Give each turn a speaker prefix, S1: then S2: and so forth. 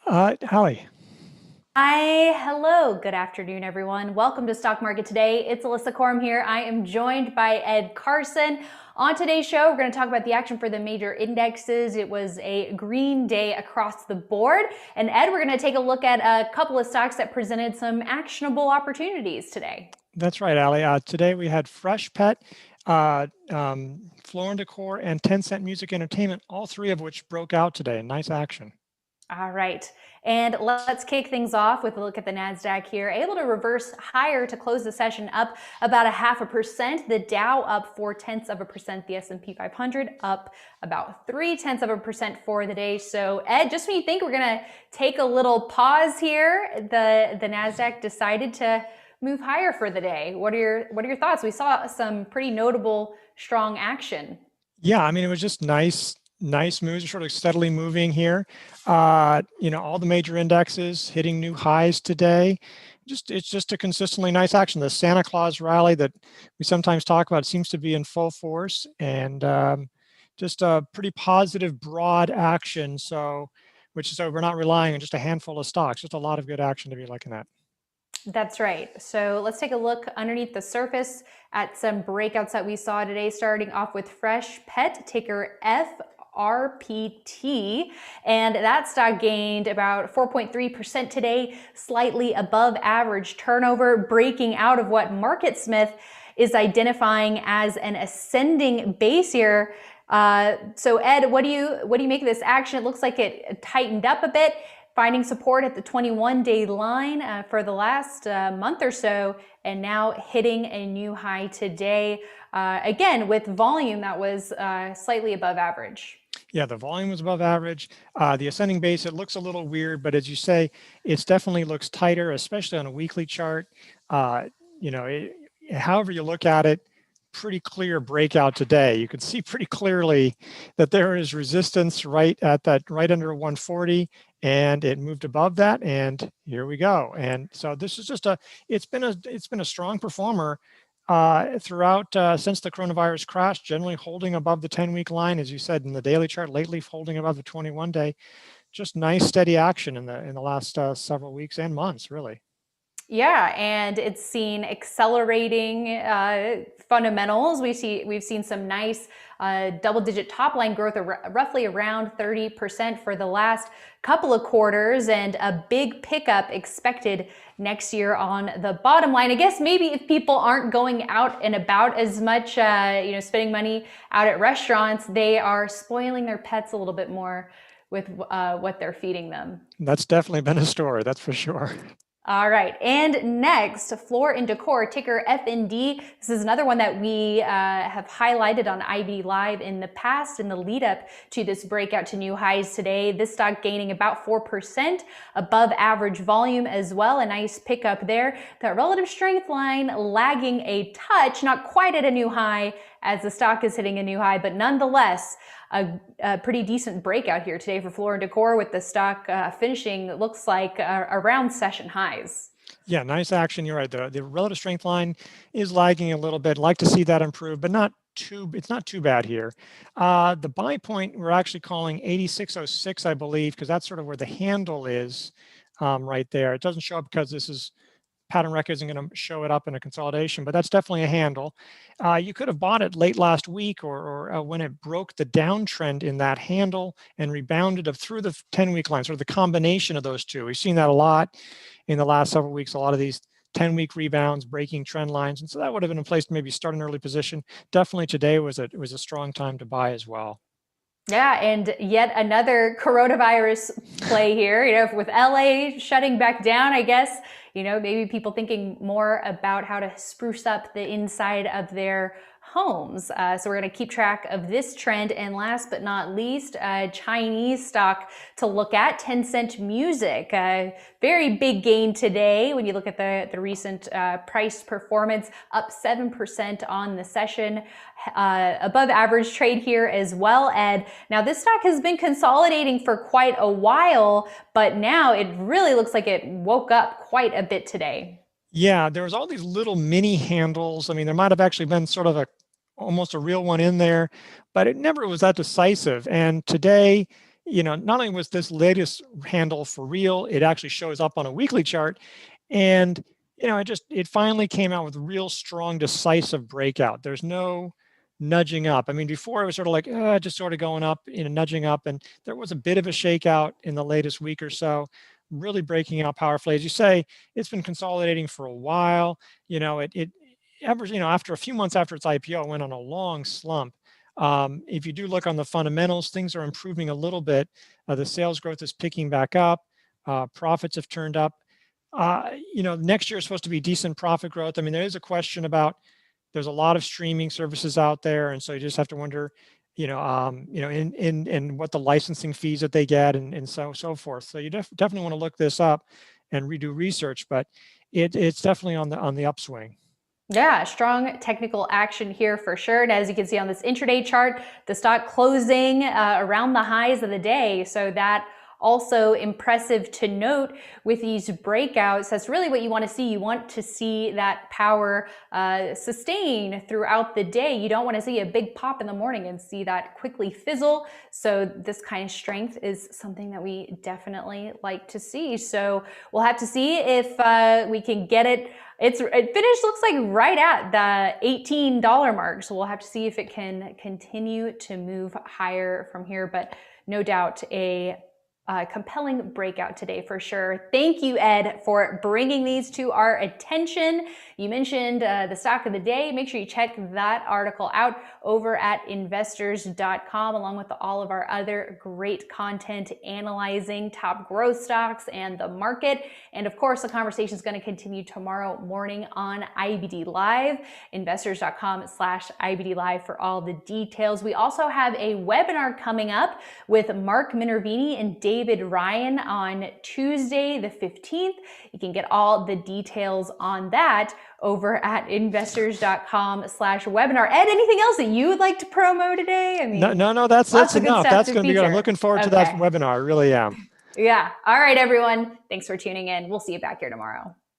S1: Hallie.
S2: Hi, hello, good afternoon, everyone. Welcome to Stock Market Today. It's Alyssa Corm here. I am joined by Ed Carson. On today's show, we're going to talk about the action for the major indexes. It was a green day across the board. And Ed, we're going to take a look at a couple of stocks that presented some actionable opportunities today.
S1: That's right, Allie. Today we had Freshpet, Floor and Decor, and Tencent Music Entertainment, all three of which broke out today. Nice action.
S2: All right. And let's kick things off with a look at the NASDAQ here. Able to reverse higher to close the session up about 0.5%. The Dow up 0.4%. The S&P 500 up about 0.3% for the day. So Ed, just when you think we're going to take a little pause here, the NASDAQ decided to move higher for the day. What are your thoughts? We saw some pretty notable strong action.
S1: Yeah, I mean, it was just nice moves, sort of steadily moving here. All the major indexes hitting new highs today. It's just a consistently nice action. The Santa Claus rally that we sometimes talk about seems to be in full force, and just a pretty positive, broad action. So we're not relying on just a handful of stocks, just a lot of good action to be looking at.
S2: That's right. So let's take a look underneath the surface at some breakouts that we saw today, starting off with Freshpet, ticker FRPT, and that stock gained about 4.3% today, slightly above average turnover, breaking out of what MarketSmith is identifying as an ascending base here. So Ed, what do you make of this action? It looks like it tightened up a bit, finding support at the 21-day line for the last month or so, and now hitting a new high today, again, with volume that was slightly above average.
S1: Yeah, the volume was above average. The ascending base, it looks a little weird, but as you say, it definitely looks tighter, especially on a weekly chart. Uh, However you look at it, pretty clear breakout today. You can see pretty clearly that there is resistance right under 140, and it moved above that, and here we go. And so this is just it's been a strong performer throughout since the coronavirus crash, generally holding above the 10-week line, as you said in the daily chart, lately holding above the 21-day. Just nice steady action in the last several weeks and months, really.
S2: Yeah, and it's seen accelerating fundamentals. We've seen some nice double-digit top-line growth, roughly around 30% for the last couple of quarters, and a big pickup expected next year on the bottom line. I guess maybe if people aren't going out and about as much, spending money out at restaurants, they are spoiling their pets a little bit more with what they're feeding them.
S1: That's definitely been a story, that's for sure.
S2: All right, and next, Floor and Decor, ticker FND. This is another one that we have highlighted on IB Live in the past in the lead up to this breakout to new highs today. This stock gaining about 4% above average volume as well. A nice pickup there. That relative strength line lagging a touch, not quite at a new high as the stock is hitting a new high, but nonetheless, a pretty decent breakout here today for Floor and Decor, with the stock finishing, it looks like, around session highs.
S1: Yeah, nice action. You're right. The relative strength line is lagging a little bit. Like to see that improve, but it's not too bad here. The buy point we're actually calling 8606, I believe, because that's sort of where the handle is right there. It doesn't show up because this is pattern record isn't going to show it up in a consolidation, but that's definitely a handle. You could have bought it late last week or when it broke the downtrend in that handle and rebounded up through the 10-week line, sort of the combination of those two. We've seen that a lot in the last several weeks, a lot of these 10-week rebounds, breaking trend lines. And so that would have been a place to maybe start an early position. Definitely today was a strong time to buy as well.
S2: Yeah, and yet another coronavirus play here, with LA shutting back down, I guess, maybe people thinking more about how to spruce up the inside of their homes. So we're going to keep track of this trend. And last but not least, Chinese stock to look at, Tencent Music. Very big gain today when you look at the recent price performance, up 7% on the session. Above average trade here as well, Ed. Now this stock has been consolidating for quite a while, but now it really looks like it woke up quite a bit today.
S1: Yeah, there was all these little mini handles. I mean, there might have actually been sort of almost a real one in there, but it never was that decisive. And today, not only was this latest handle for real, it actually shows up on a weekly chart. And, it finally came out with real strong, decisive breakout. There's no nudging up. I mean, before it was sort of like, just sort of going up, nudging up. And there was a bit of a shakeout in the latest week or so, really breaking out powerfully. As you say, it's been consolidating for a while. It ever, after a few months after its IPO, it went on a long slump. If you do look on the fundamentals, things are improving a little bit. The sales growth is picking back up. Profits have turned up. Next year is supposed to be decent profit growth. I mean, there is a question about, there's a lot of streaming services out there, and so you just have to wonder, in what the licensing fees that they get, and so forth. So you definitely want to look this up and redo research, but it's definitely on the upswing.
S2: Yeah, strong technical action here for sure. And as you can see on this intraday chart, the stock closing around the highs of the day. So that also impressive to note with these breakouts. That's really what you want to see. You want to see that power sustain throughout the day. You don't want to see a big pop in the morning and see that quickly fizzle. So this kind of strength is something that we definitely like to see. So we'll have to see if we can get it. It finished, looks like, right at the $18 mark. So we'll have to see if it can continue to move higher from here. But no doubt a compelling breakout today for sure. Thank you, Ed, for bringing these to our attention. You mentioned the stock of the day. Make sure you check that article out over at investors.com, along with all of our other great content analyzing top growth stocks and the market. And of course, the conversation is going to continue tomorrow morning on IBD Live, investors.com/IBD Live for all the details. We also have a webinar coming up with Mark Minervini and David Ryan on Tuesday, the 15th. You can get all the details on that over at investors.com/webinar. Ed, anything else that you would like to promo today? I mean,
S1: no, that's enough. That's going to be good. I'm looking forward to that webinar. I really am.
S2: Yeah. All right, everyone. Thanks for tuning in. We'll see you back here tomorrow.